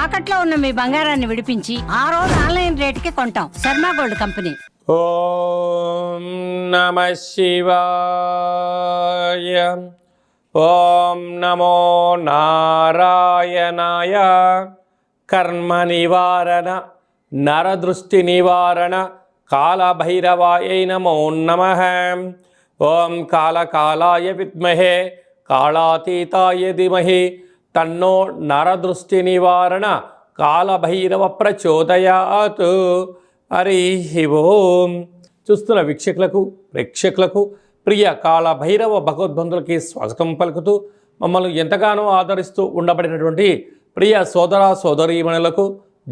తాకట్లో ఉన్న మీ బంగారాన్ని విడిపించి ఆ రోజు ఆన్లైన్ రేటుకి కొంటాం. Sharma gold company. ఓం నమః శివాయ. ఓం నమో నారాయణాయ. కర్మ నివారణ నరదృష్టి నివారణ కాళభైరవాయ నమో నమః. ఓం కాళకాలాయ విద్మహే కాళాతీతాయ ధీమహి తన్నో నరదృష్టి నివారణ కాళభైరవ ప్రచోదయాత్. హరి ఓం. చూస్తున్న వీక్షకులకు ప్రేక్షకులకు ప్రియ కాళభైరవ భగవద్బంధులకి స్వాగతం పలుకుతూ మమ్మల్ని ఎంతగానో ఆదరిస్తూ ఉండబడినటువంటి ప్రియ సోదర సోదరీమణులకు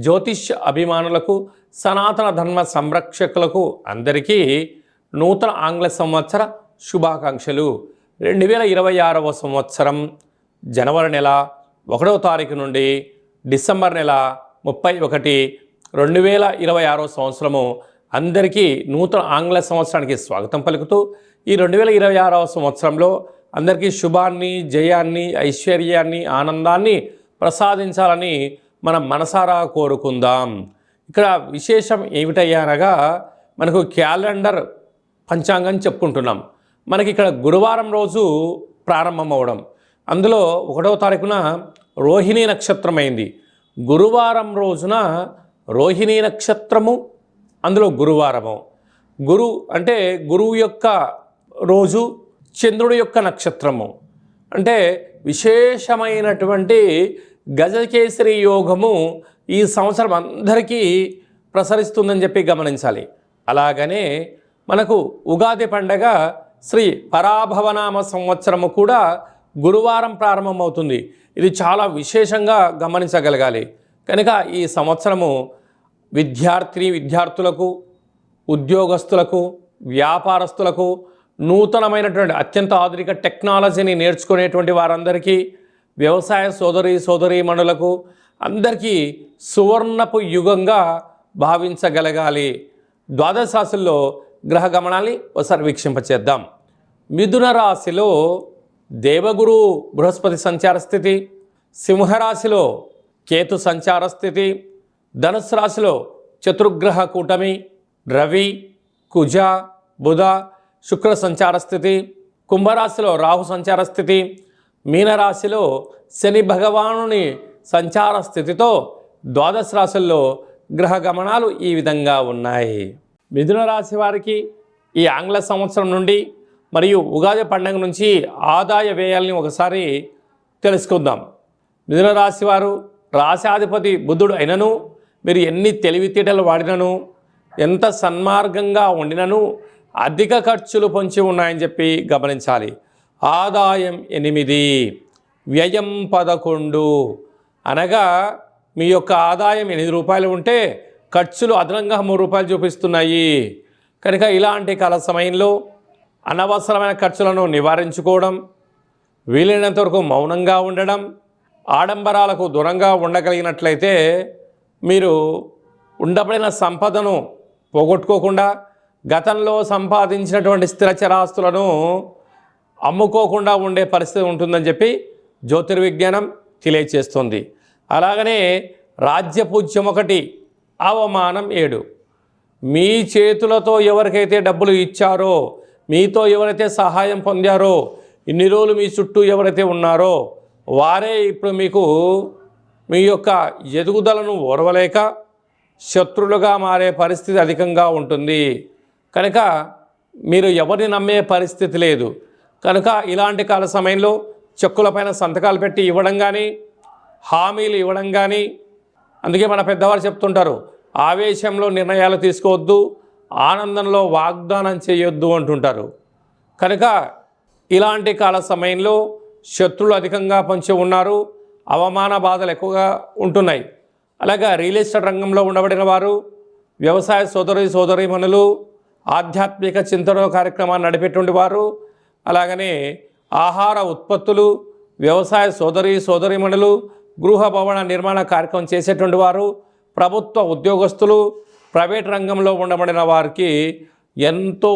జ్యోతిష్య అభిమానులకు సనాతన ధర్మ సంరక్షకులకు అందరికీ నూతన ఆంగ్ల సంవత్సర శుభాకాంక్షలు. 2026వ సంవత్సరం జనవరి నెల 1వ తారీఖు నుండి డిసెంబర్ నెల 31, 2026వ సంవత్సరము అందరికీ నూతన ఆంగ్ల సంవత్సరానికి స్వాగతం పలుకుతూ ఈ 2026వ సంవత్సరంలో అందరికీ శుభాన్ని, జయాన్ని, ఐశ్వర్యాన్ని, ఆనందాన్ని ప్రసాదించాలని మనం మనసారా కోరుకుందాం. ఇక్కడ విశేషం ఏమిటయ్యా అనగా మనకు క్యాలెండర్ పంచాంగం చెప్పుకుంటున్నాం. మనకి ఇక్కడ గురువారం రోజు ప్రారంభం అవడం, అందులో 1వ తారీఖున రోహిణీ నక్షత్రం అయింది. గురువారం రోజున రోహిణీ నక్షత్రము, అందులో గురువారము. గురు అంటే గురువు యొక్క రోజు, చంద్రుడి యొక్క నక్షత్రము. అంటే విశేషమైనటువంటి గజకేసరి యోగము ఈ సంవత్సరం అందరికీ ప్రసరిస్తుందని చెప్పి గమనించాలి. అలాగనే మనకు ఉగాది పండగ శ్రీ పరాభవనామ సంవత్సరము కూడా గురువారం ప్రారంభమవుతుంది. ఇది చాలా విశేషంగా గమనించగలగాలి. కనుక ఈ సంవత్సరము విద్యార్థులకు, ఉద్యోగస్తులకు, వ్యాపారస్తులకు, నూతనమైనటువంటి అత్యంత ఆధునిక టెక్నాలజీని నేర్చుకునేటువంటి వారందరికీ, వ్యవసాయ సోదరీమణులకు అందరికీ సువర్ణపు యుగంగా భావించగలగాలి. ద్వాదశ రాశుల్లో గ్రహ గమనాన్ని ఒకసారి వీక్షింపచేద్దాం. మిథున రాశిలో దేవగురు బృహస్పతి సంచార స్థితి, సింహరాశిలో కేతు సంచార స్థితి, ధనుసు రాశిలో చతుర్గ్రహ కూటమి రవి, కుజ, బుధ, శుక్ర సంచార స్థితి, కుంభరాశిలో రాహు సంచార స్థితి, మీనరాశిలో శని భగవానుని సంచార స్థితితో ద్వాదశ రాశుల్లో గ్రహ గమనాలు ఈ విధంగా ఉన్నాయి. మిథున రాశి వారికి ఈ ఆంగ్ల సంవత్సరం నుండి మరియు ఉగాది పండుగ నుంచి ఆదాయ వ్యయాల్ని ఒకసారి తెలుసుకుందాం. మిథున రాశి వారు రాశాధిపతి బుధుడు అయినను మీరు ఎన్ని తెలివితేటలు వాడినను, ఎంత సన్మార్గంగా ఉండినను అధిక ఖర్చులు పొంచి ఉన్నాయని చెప్పి గమనించాలి. ఆదాయం 8, వ్యయం 11 అనగా మీ యొక్క ఆదాయం 8 రూపాయలు ఉంటే ఖర్చులు అదనంగా 3 రూపాయలు చూపిస్తున్నాయి. కనుక ఇలాంటి కాల సమయంలో అనవసరమైన ఖర్చులను నివారించుకోవడం, వీలైనంత వరకు మౌనంగా ఉండడం, ఆడంబరాలకు దూరంగా ఉండగలిగినట్లయితే మీరు ఉండబడిన సంపదను పోగొట్టుకోకుండా, గతంలో సంపాదించినటువంటి స్థిరచరాస్తులను అమ్ముకోకుండా ఉండే పరిస్థితి ఉంటుందని చెప్పి జ్యోతిర్విజ్ఞానం తెలియచేస్తుంది. అలాగనే రాజ్యపూజ్యం 1, అవమానం 7. మీ చేతులతో ఎవరికైతే డబ్బులు ఇచ్చారో, మీతో ఎవరైతే సహాయం పొందారో, ఇన్ని రోజులు మీ చుట్టూ ఎవరైతే ఉన్నారో వారే ఇప్పుడు మీకు మీ యొక్క ఎదుగుదలను ఓర్వలేక శత్రులుగా మారే పరిస్థితి అధికంగా ఉంటుంది. కనుక మీరు ఎవరిని నమ్మే పరిస్థితి లేదు. కనుక ఇలాంటి కాల సమయంలో చెక్కులపైన సంతకాలు పెట్టి ఇవ్వడం కానీ, హామీలు ఇవ్వడం కానీ, అందుకే మన పెద్దవారు చెప్తుంటారు, ఆవేశంలో నిర్ణయాలు తీసుకోవద్దు, ఆనందంలో వాగ్దానం చేయొద్దు అంటుంటారు. కనుక ఇలాంటి కాల సమయంలో శత్రులు అధికంగా పొంచి ఉన్నారు, అవమాన బాధలు ఎక్కువగా ఉంటున్నాయి. అలాగే రియల్ ఎస్టేట్ రంగంలో ఉండబడిన వారు, వ్యవసాయ సోదరీమణులు, ఆధ్యాత్మిక చింతన కార్యక్రమాన్ని నడిపేటువంటి వారు, అలాగనే ఆహార ఉత్పత్తులు, వ్యవసాయ సోదరీమణులు, గృహ భవన నిర్మాణ కార్యక్రమం చేసేటువంటి వారు, ప్రభుత్వ ఉద్యోగస్తులు, ప్రైవేట్ రంగంలో ఉండబడిన వారికి ఎంతో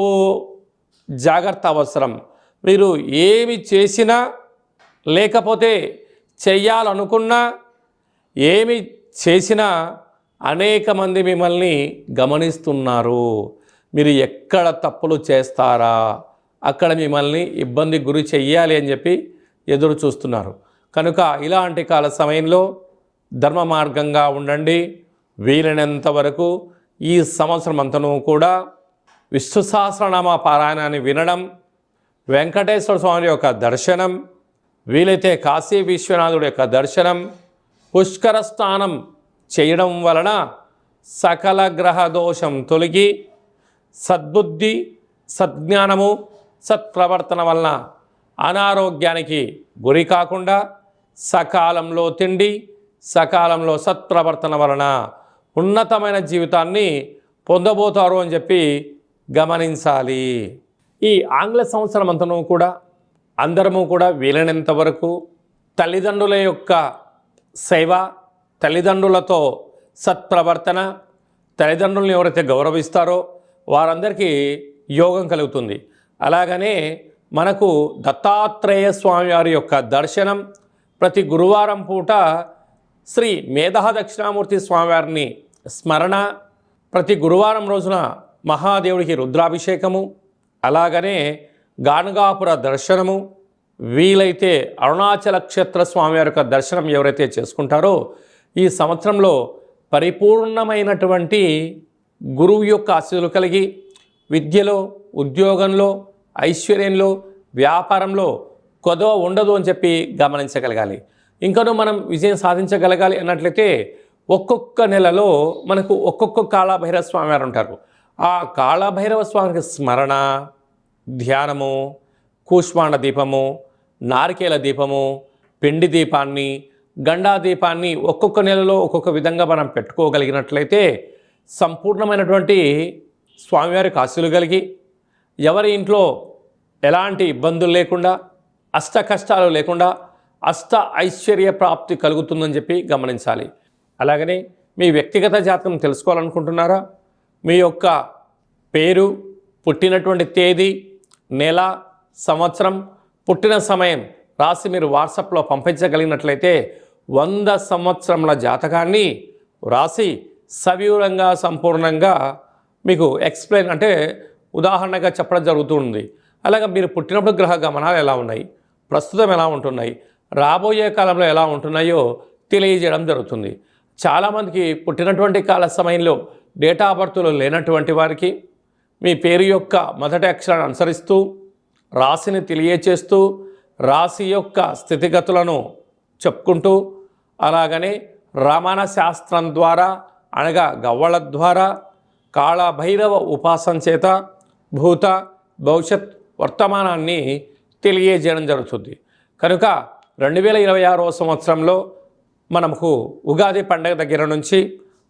జాగ్రత్త అవసరం. మీరు ఏమి చేసినా లేకపోతే చెయ్యాలనుకున్నా, ఏమి చేసినా అనేక మంది మిమ్మల్ని గమనిస్తున్నారు. మీరు ఎక్కడ తప్పులు చేస్తారా అక్కడ మిమ్మల్ని ఇబ్బంది గురి చెయ్యాలి అని చెప్పి ఎదురు చూస్తున్నారు. కనుక ఇలాంటి కాల సమయంలో ధర్మ మార్గంగా ఉండండి. వీలైనంత వరకు ఈ సంవత్సరం అంతను కూడా విష్ణు సహస్రనామ పారాయణాన్ని వినడం, వెంకటేశ్వర స్వామి యొక్క దర్శనం, వీలైతే కాశీ విశ్వనాథుడి యొక్క దర్శనం, పుష్కర స్నానం చేయడం వలన సకల గ్రహ దోషం తొలగి సద్బుద్ధి, సద్జ్ఞానము, సత్ప్రవర్తన వలన అనారోగ్యానికి గురి కాకుండా సకాలంలో తిండి, సకాలంలో సత్ప్రవర్తన వలన ఉన్నతమైన జీవితాన్ని పొందబోతారు అని చెప్పి గమనించాలి. ఈ ఆంగ్ల సంవత్సరం అంతను కూడా అందరము కూడా వీలైనంత వరకు తల్లిదండ్రుల యొక్క సేవ, తల్లిదండ్రులతో సత్ప్రవర్తన, తల్లిదండ్రులను ఎవరైతే గౌరవిస్తారో వారందరికీ యోగం కలుగుతుంది. అలాగనే మనకు దత్తాత్రేయ స్వామి వారి యొక్క దర్శనం, ప్రతి గురువారం పూట శ్రీ మేధా దక్షిణామూర్తి స్వామివారిని స్మరణ, ప్రతి గురువారం రోజున మహాదేవుడికి రుద్రాభిషేకము, అలాగనే గాణగాపుర దర్శనము, వీలైతే అరుణాచల క్షేత్ర స్వామివారి యొక్క దర్శనం ఎవరైతే చేసుకుంటారో ఈ సంవత్సరంలో పరిపూర్ణమైనటువంటి గురువు యొక్క ఆశీస్సులు కలిగి విద్యలో, ఉద్యోగంలో, ఐశ్వర్యంలో, వ్యాపారంలో కొదవ ఉండదు అని చెప్పి గమనించగలగాలి. ఇంకనూ మనం విజయం సాధించగలగాలి అన్నట్లయితే ఒక్కొక్క నెలలో మనకు ఒక్కొక్క కాళభైరవ స్వామి వారు ఉంటారు. ఆ కాళభైరవ స్వామికి స్మరణ, ధ్యానము, కూష్మాండ దీపము, నారికేల దీపము, పిండి దీపాన్ని, గండా దీపాన్ని ఒక్కొక్క నెలలో ఒక్కొక్క విధంగా మనం పెట్టుకోగలిగినట్లయితే సంపూర్ణమైనటువంటి స్వామివారికి ఆశీస్సులు కలిగి ఎవరి ఇంట్లో ఎలాంటి ఇబ్బందులు లేకుండా, అష్ట కష్టాలు లేకుండా అష్ట ఐశ్వర్య ప్రాప్తి కలుగుతుందని చెప్పి గమనించాలి. అలాగనే మీ వ్యక్తిగత జాతకం తెలుసుకోవాలనుకుంటున్నారా? మీ యొక్క పేరు, పుట్టినటువంటి తేదీ, నెల, సంవత్సరం, పుట్టిన సమయం రాసి మీరు వాట్సాప్లో పంపించగలిగినట్లయితే 100 సంవత్సరముల జాతకాన్ని రాసి సవివరంగా, సంపూర్ణంగా మీకు ఎక్స్ప్లెయిన్ అంటే ఉదాహరణగా చెప్పడం జరుగుతుంది. అలాగే మీరు పుట్టినప్పుడు గ్రహ గమనాలు ఎలా ఉన్నాయి, ప్రస్తుతం ఎలా ఉంటున్నాయి, రాబోయే కాలంలో ఎలా ఉంటున్నాయో తెలియజేయడం జరుగుతుంది. చాలామందికి పుట్టినటువంటి కాల సమయంలో డేటా ఆఫ్ బర్త్లో లేనటువంటి వారికి మీ పేరు యొక్క మొదటి అక్షరాన్ని అనుసరిస్తూ రాశిని తెలియచేస్తూ రాశి యొక్క స్థితిగతులను చెప్పుకుంటూ, అలాగనే రమణ శాస్త్రం ద్వారా అనగా గవ్వళ ద్వారా కాళభైరవ ఉపాసన చేత భూత, భవిష్యత్, వర్తమానాన్ని తెలియజేయడం జరుగుతుంది. కనుక 2026వ సంవత్సరంలో మనకు ఉగాది పండగ దగ్గర నుంచి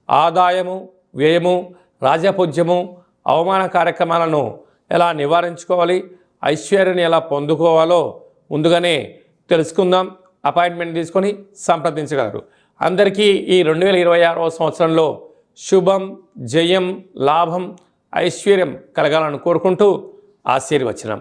ఆదాయము, వ్యయము, రాజపూజ్యము, అవమాన కార్యక్రమాలను ఎలా నివారించుకోవాలి, ఐశ్వర్యాన్ని ఎలా పొందుకోవాలో ముందుగానే తెలుసుకుందాం. అపాయింట్మెంట్ తీసుకొని సంప్రదించగలరు. అందరికీ ఈ 2026వ సంవత్సరంలో శుభం, జయం, లాభం, ఐశ్వర్యం కలగాలని కోరుకుంటూ ఆశీర్వచనం.